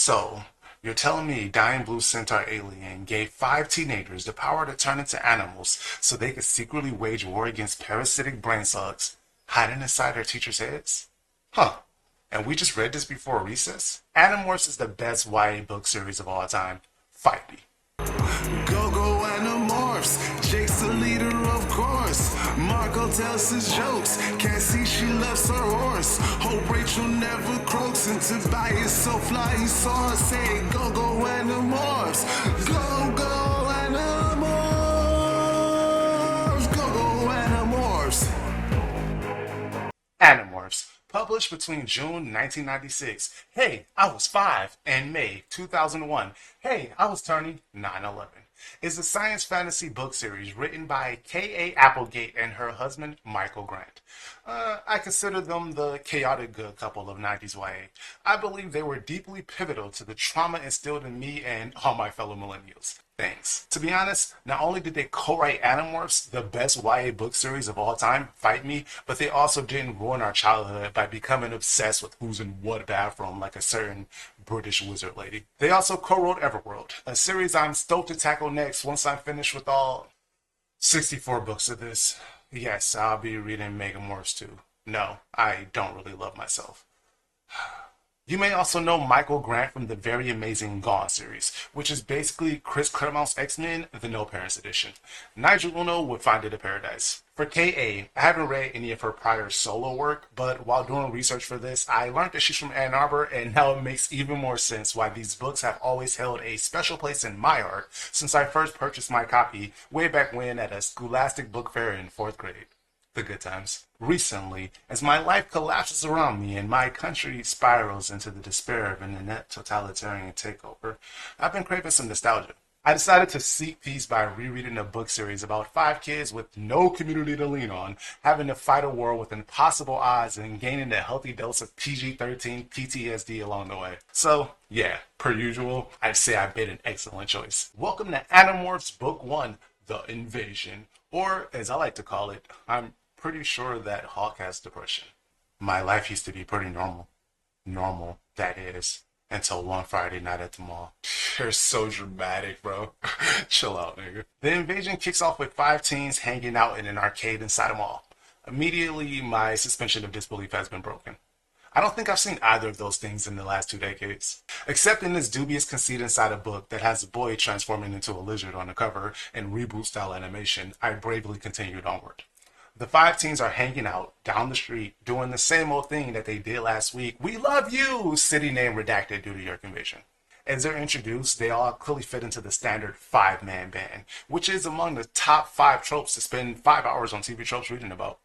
So, you're telling me Dying Blue Centaur Alien gave five teenagers the power to turn into animals so they could secretly wage war against parasitic brain slugs hiding inside their teachers' heads? Huh. And we just read this before recess? Animorphs is the best YA book series of all time. Fight me. Go Animorphs, Jake's the leader of course. Marco tells his jokes, Cassie she loves her horse. Hope Rachel never croaks, and Tobias so fly he saw her say, go Animorphs, go Animorphs, go Animorphs. Animorphs, published between June 1996, Hey, I was 5, and May 2001, Hey, I was turning 9/11, is a science fantasy book series written by K.A. Applegate and her husband, Michael Grant. I consider them the chaotic good couple of 90s YA. I believe they were deeply pivotal to the trauma instilled in me and all my fellow millennials. Thanks. To be honest, not only did they co-write Animorphs, the best YA book series of all time, fight me, but they also didn't ruin our childhood by becoming obsessed with who's in what bathroom like a certain British wizard lady. They also co-wrote Everworld, a series I'm stoked to tackle next once I'm finished with all 64 books of this. Yes, I'll be reading Megamorphs too. No, I don't really love myself. You may also know Michael Grant from the very amazing Gone series, which is basically Chris Claremont's X-Men, the No Parents edition. Nigel Uno would find it a paradise. For K.A., I haven't read any of her prior solo work, but while doing research for this, I learned that she's from Ann Arbor, and now it makes even more sense why these books have always held a special place in my heart since I first purchased my copy way back when at a Scholastic book fair in 4th grade. The good times. Recently, as my life collapses around me and my country spirals into the despair of an inept totalitarian takeover, I've been craving some nostalgia. I decided to seek peace by rereading a book series about 5 kids with no community to lean on, having to fight a war with impossible odds and gaining a healthy dose of PG-13 PTSD along the way. So, yeah, per usual, I'd say I made an excellent choice. Welcome to Animorphs Book 1, The Invasion, or as I like to call it, I'm pretty sure that Hawk has depression. My life used to be pretty normal. Normal, that is. Until one Friday night at the mall. You're so dramatic, bro. Chill out, nigga. The invasion kicks off with 5 teens hanging out in an arcade inside a mall. Immediately, my suspension of disbelief has been broken. I don't think I've seen either of those things in the last 2 decades. Except in this dubious conceit inside a book that has a boy transforming into a lizard on the cover and reboot-style animation, I bravely continued onward. The 5 teens are hanging out down the street doing the same old thing that they did last week. We love you! City name redacted due to your conviction. As they're introduced, they all clearly fit into the standard 5-man band, which is among the top 5 tropes to spend 5 hours on TV tropes reading about.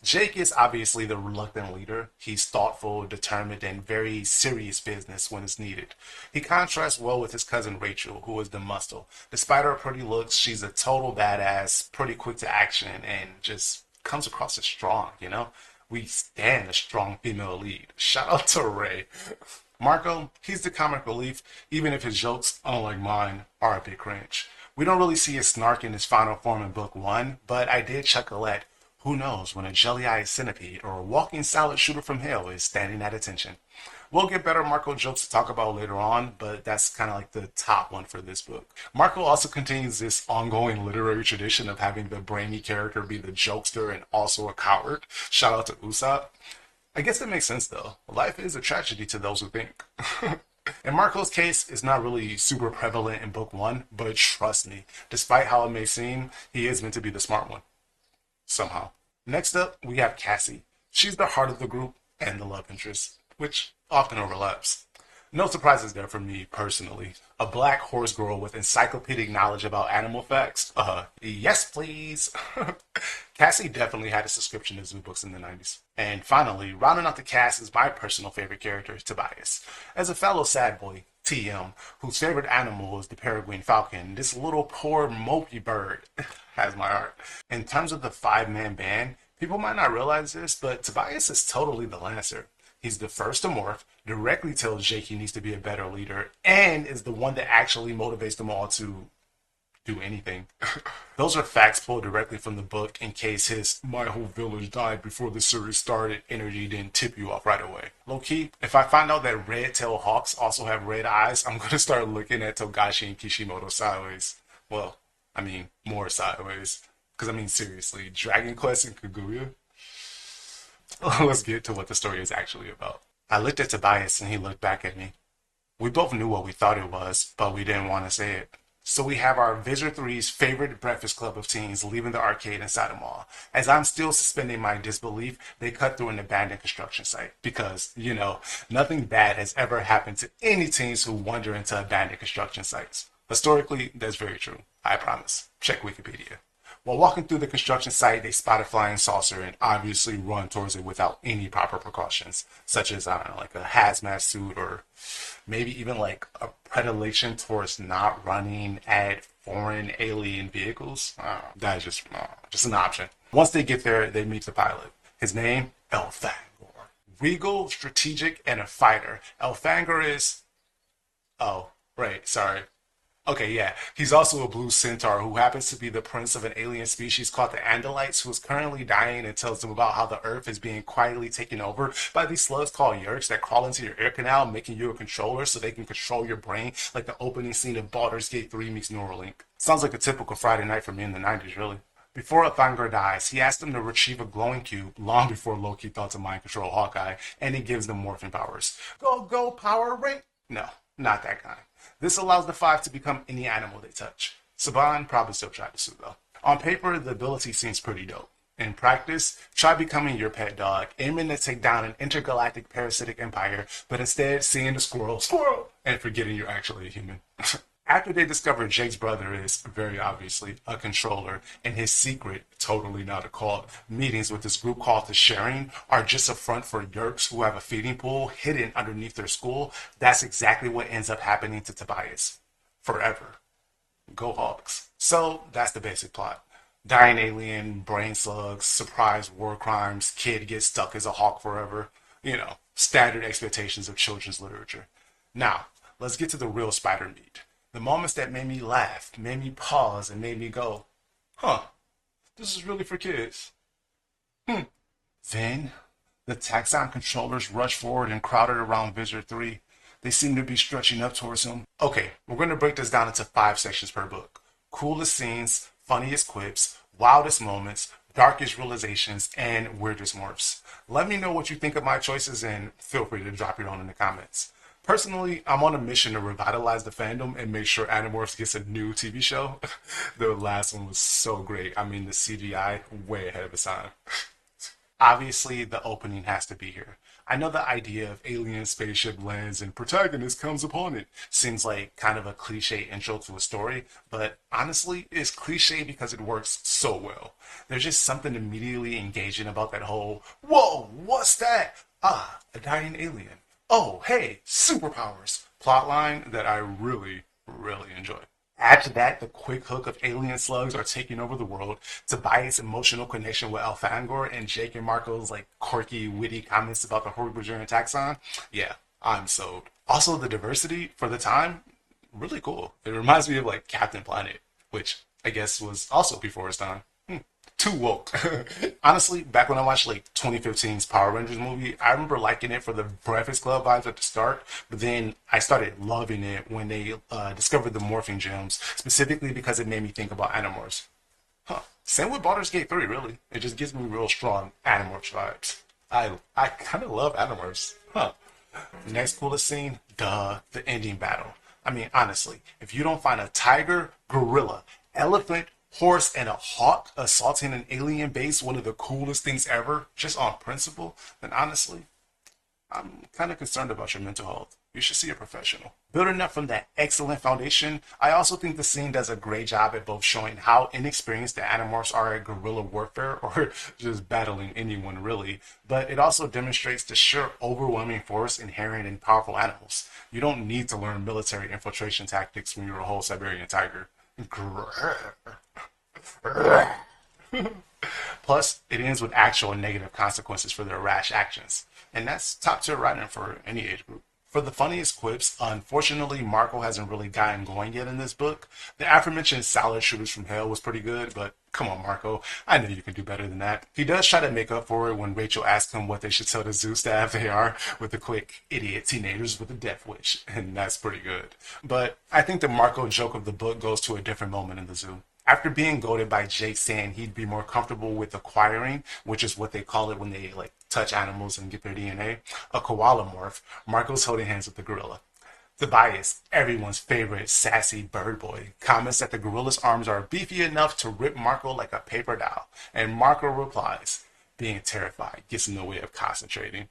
Jake is obviously the reluctant leader. He's thoughtful, determined, and very serious business when it's needed. He contrasts well with his cousin Rachel, who is the muscle. Despite her pretty looks, she's a total badass, pretty quick to action, and just comes across as strong, you know? We stand a strong female lead. Shout out to Ray. Marco, he's the comic relief, even if his jokes, unlike mine, are a bit cringe. We don't really see his snark in his final form in book 1, but I did chuckle at who knows when a jelly-eyed centipede or a walking salad shooter from hell is standing at attention. We'll get better Marco jokes to talk about later on, but that's kind of like the top one for this book. Marco also continues this ongoing literary tradition of having the brainy character be the jokester and also a coward. Shout out to Usopp. I guess that makes sense though. Life is a tragedy to those who think. In Marco's case, it's not really super prevalent in book 1, but trust me, despite how it may seem, he is meant to be the smart one. Somehow. Next up, we have Cassie. She's the heart of the group and the love interest, which often overlaps. No surprises there for me, personally. A black horse girl with encyclopedic knowledge about animal facts? Yes please. Cassie definitely had a subscription to zoo books in the 90s. And finally, rounding out the cast is my personal favorite character, Tobias. As a fellow sad boy, TM, whose favorite animal is the peregrine falcon, this little poor mopey bird has my heart. In terms of the 5-man band, people might not realize this, but Tobias is totally the Lancer. He's the first to morph, directly tells Jake he needs to be a better leader, and is the one that actually motivates them all to do anything. Those are facts pulled directly from the book in case his "my whole village died before the series started" energy didn't tip you off right away. Low key, if I find out that red-tailed hawks also have red eyes, I'm gonna start looking at Togashi and Kishimoto sideways. Well, I mean, more sideways. Because, I mean, seriously, Dragon Quest and Kaguya? Let's get to what the story is actually about. I looked at Tobias and he looked back at me. We both knew what we thought it was, but we didn't want to say it. So we have our Visor Three's favorite breakfast club of teens leaving the arcade inside a mall. As I'm still suspending my disbelief, they cut through an abandoned construction site. Because, nothing bad has ever happened to any teens who wander into abandoned construction sites. Historically, that's very true. I promise. Check Wikipedia. While walking through the construction site, they spot a flying saucer and obviously run towards it without any proper precautions, such as, I don't know, like a hazmat suit or maybe even like a predilection towards not running at foreign alien vehicles. That is just an option. Once they get there, they meet the pilot. His name, Elfangor. Regal, strategic, and a fighter. Elfangor is... Oh, right, sorry. Okay, yeah. He's also a blue centaur who happens to be the prince of an alien species called the Andalites, who is currently dying, and tells them about how the Earth is being quietly taken over by these slugs called Yerks that crawl into your ear canal, making you a controller so they can control your brain, like the opening scene of Baldur's Gate 3 meets Neuralink. Sounds like a typical Friday night for me in the 90s, really. Before Elfangor dies, he asks them to retrieve a glowing cube long before Loki thought to mind control Hawkeye, and he gives them morphing powers. Go, Power Ring! No, not that kind. This allows the five to become any animal they touch. Saban probably still tried to sue though. On paper, the ability seems pretty dope. In practice, try becoming your pet dog, aiming to take down an intergalactic parasitic empire, but instead seeing the squirrel, and forgetting you're actually a human. After they discover Jake's brother is, very obviously, a controller, and his secret, totally not a cult, meetings with this group called the Sharing are just a front for Yerks who have a feeding pool hidden underneath their school, that's exactly what ends up happening to Tobias. Forever. Go Hawks. So, that's the basic plot. Dying alien, brain slugs, surprise war crimes, kid gets stuck as a hawk forever. Standard expectations of children's literature. Now, let's get to the real spider meat. The moments that made me laugh, made me pause, and made me go, this is really for kids. Then, the taxon controllers rushed forward and crowded around Visor 3. They seemed to be stretching up towards him. Okay, we're going to break this down into 5 sections per book. Coolest scenes, funniest quips, wildest moments, darkest realizations, and weirdest morphs. Let me know what you think of my choices and feel free to drop your own in the comments. Personally, I'm on a mission to revitalize the fandom and make sure Animorphs gets a new TV show. The last one was so great. I mean, the CGI, way ahead of its time. Obviously, the opening has to be here. I know the idea of alien spaceship lands and protagonist comes upon it seems like kind of a cliche intro to a story, but honestly, it's cliche because it works so well. There's just something immediately engaging about that whole, whoa, what's that? Ah, a dying alien. Oh, hey, superpowers plotline that I really, really enjoy. Add to that the quick hook of alien slugs are taking over the world, Tobias' emotional connection with Elfangor, and Jake and Marco's quirky, witty comments about the Hork-Bajorian taxon. Yeah, I'm sold. Also, the diversity for the time, really cool. It reminds me of Captain Planet, which I guess was also before its time. Too woke. Honestly, back when I watched 2015's Power Rangers movie, I remember liking it for the Breakfast Club vibes at the start, but then I started loving it when they discovered the morphing gems, specifically because it made me think about Animorphs. Same with Baldur's Gate 3, really. It just gives me real strong Animorphs vibes. I kind of love Animorphs. Next coolest scene, the ending battle. I mean, honestly, if you don't find a tiger, gorilla, elephant, horse, and a hawk assaulting an alien base one of the coolest things ever, just on principle, then honestly, I'm kind of concerned about your mental health. You should see a professional. Building up from that excellent foundation, I also think the scene does a great job at both showing how inexperienced the Animorphs are at guerrilla warfare, or just battling anyone really, but it also demonstrates the sheer overwhelming force inherent in powerful animals. You don't need to learn military infiltration tactics when you're a whole Siberian tiger. Plus, it ends with actual negative consequences for their rash actions. And that's top tier writing for any age group. For the funniest quips, unfortunately, Marco hasn't really gotten going yet in this book. The aforementioned salad shooters from hell was pretty good, but come on, Marco. I know you can do better than that. He does try to make up for it when Rachel asks him what they should tell the zoo staff they are, with the quick, idiot teenagers with a death wish, and that's pretty good. But I think the Marco joke of the book goes to a different moment in the zoo. After being goaded by Jake saying he'd be more comfortable with acquiring, which is what they call it when they like touch animals and get their DNA, a koala morph, Marco's holding hands with the gorilla. Tobias, everyone's favorite sassy bird boy, comments that the gorilla's arms are beefy enough to rip Marco like a paper doll, and Marco replies, being terrified gets in the way of concentrating.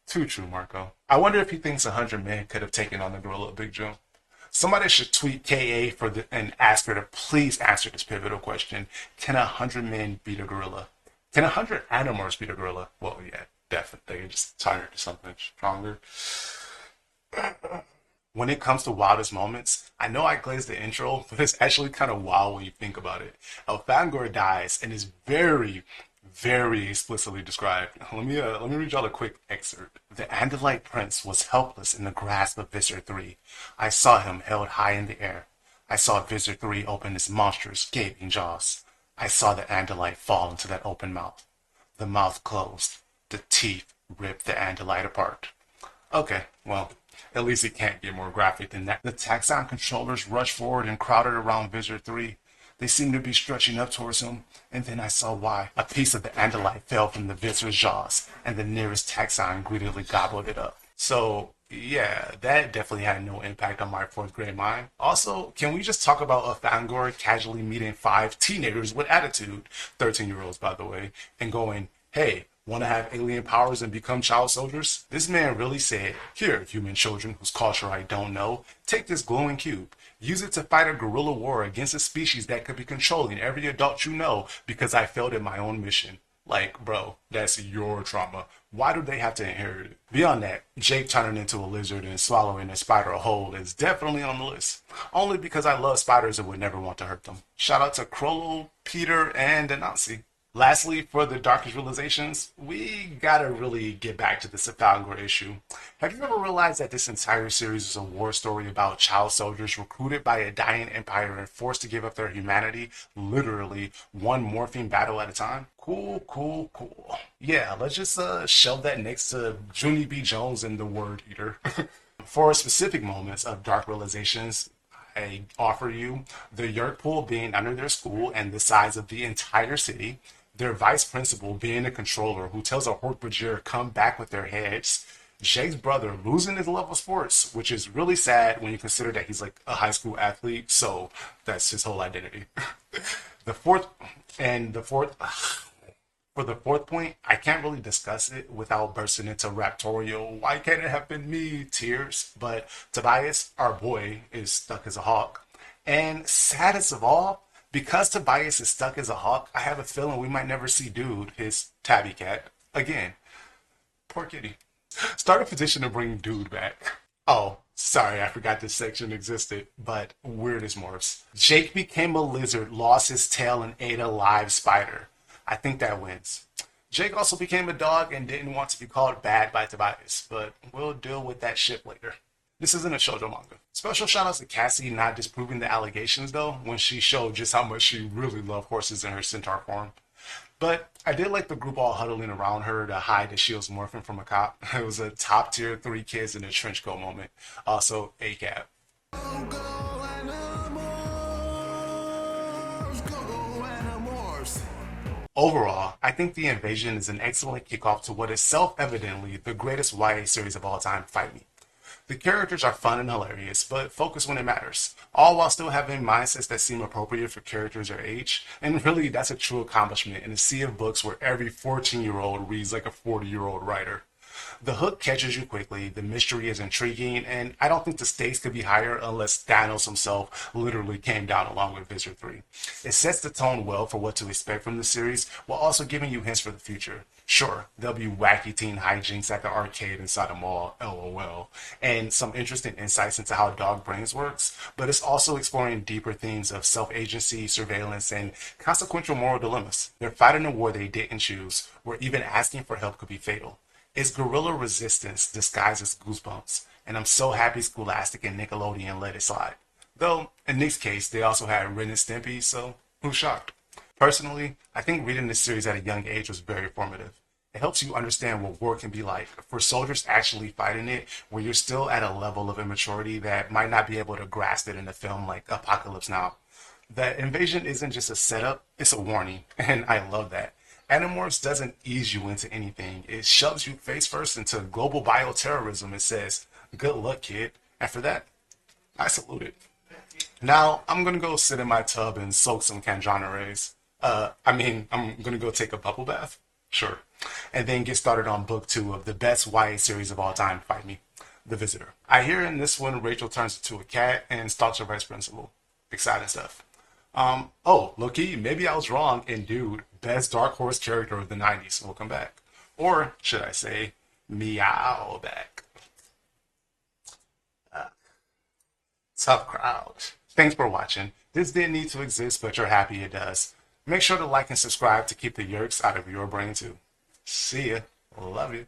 Too true, Marco. I wonder if he thinks 100 men could have taken on the gorilla, Big Joe. Somebody should tweet KA and ask her to please answer this pivotal question. Can 100 men beat a gorilla? Can 100 Animorphs beat a gorilla? Well, yeah, definitely. They just tired to something stronger. When it comes to wildest moments, I know I glazed the intro, but it's actually kind of wild when you think about it. Elfangor dies and is very explicitly described. Let me read y'all a quick excerpt. The Andalite prince was helpless in the grasp of Visser 3. I saw him held high in the air. I saw Visser 3 open his monstrous, gaping jaws. I saw the Andalite fall into that open mouth. The mouth closed. The teeth ripped the Andalite apart. Okay, well, at least it can't get more graphic than that. The taxon controllers rushed forward and crowded around Visser 3. They seemed to be stretching up towards him, and then I saw why. A piece of the Andalite fell from the Visser's jaws, and the nearest taxon greedily gobbled it up. So, yeah, that definitely had no impact on my fourth grade mind. Also, can we just talk about Elfangor casually meeting 5 teenagers with attitude, 13-year-olds by the way, and going, hey, want to have alien powers and become child soldiers? This man really said, here, human children whose culture I don't know, take this glowing cube. Use it to fight a guerrilla war against a species that could be controlling every adult you know because I failed in my own mission. Like, bro, that's your trauma. Why do they have to inherit it? Beyond that, Jake turning into a lizard and swallowing a spider whole is definitely on the list. Only because I love spiders and would never want to hurt them. Shout out to Crollo, Peter, and Anansi. Lastly, for the darkest realizations, we gotta really get back to the Elfangor issue. Have you ever realized that this entire series is a war story about child soldiers recruited by a dying empire and forced to give up their humanity, literally one morphine battle at a time? Cool. Yeah, let's just shelve that next to Junie B. Jones and the Word Eater. For specific moments of dark realizations, I offer you the Yerk pool being under their school and the size of the entire city, their vice principal being a controller who tells a Hork-Bajir come back with their heads, Jake's brother losing his love of sports, which is really sad when you consider that he's like a high school athlete, so that's his whole identity. the fourth, For the fourth point, I can't really discuss it without bursting into raptorial, why can't it have been me, tears. But Tobias, our boy, is stuck as a hawk. And saddest of all, because Tobias is stuck as a hawk, I have a feeling we might never see Dude, his tabby cat, again. Poor kitty. Start a petition to bring Dude back. Oh, sorry, I forgot this section existed, but weirdest morphs. Jake became a lizard, lost his tail, and ate a live spider. I think that wins. Jake also became a dog and didn't want to be called bad by Tobias, but we'll deal with that shit later. This isn't a shoujo manga. Special shoutouts to Cassie not disproving the allegations though, when she showed just how much she really loved horses in her centaur form. But I did like the group all huddling around her to hide that she was morphing from a cop. It was a top tier 3 kids in a trench coat moment. Also, ACAB. Overall, I think The Invasion is an excellent kickoff to what is self-evidently the greatest YA series of all time, Fight Me. The characters are fun and hilarious, but focus when it matters, all while still having mindsets that seem appropriate for characters their age, and really that's a true accomplishment in a sea of books where every 14-year-old reads like a 40-year-old writer. The hook catches you quickly, the mystery is intriguing, and I don't think the stakes could be higher unless Thanos himself literally came down along with Visser 3. It sets the tone well for what to expect from the series, while also giving you hints for the future. Sure, there'll be wacky teen hijinks at the arcade inside a mall, lol, and some interesting insights into how dog brains works, but it's also exploring deeper themes of self-agency, surveillance, and consequential moral dilemmas. They're fighting a war they didn't choose, where even asking for help could be fatal. It's guerrilla resistance disguised as goosebumps, and I'm so happy Scholastic and Nickelodeon let it slide. Though, in Nick's case, they also had Ren and Stimpy, so who's shocked? Personally, I think reading this series at a young age was very formative. It helps you understand what war can be like for soldiers actually fighting it when you're still at a level of immaturity that might not be able to grasp it in a film like Apocalypse Now. The invasion isn't just a setup, it's a warning, and I love that. Animorphs doesn't ease you into anything. It shoves you face first into global bioterrorism. It says, good luck, kid. And for that, I salute it. Now, I'm gonna go sit in my tub and soak some Kanjana rays. I'm gonna go take a bubble bath. Sure. And then get started on book two of the best YA series of all time, Fight Me, The Visitor. I hear in this one, Rachel turns into a cat and stalks her vice principal. Exciting stuff. Low-key, maybe I was wrong, and dude, best Dark Horse character of the 90s. Welcome back. Or, should I say, meow back. Tough crowd. Thanks for watching. This didn't need to exist, but you're happy it does. Make sure to like and subscribe to keep the yerks out of your brain too. See ya. Love you.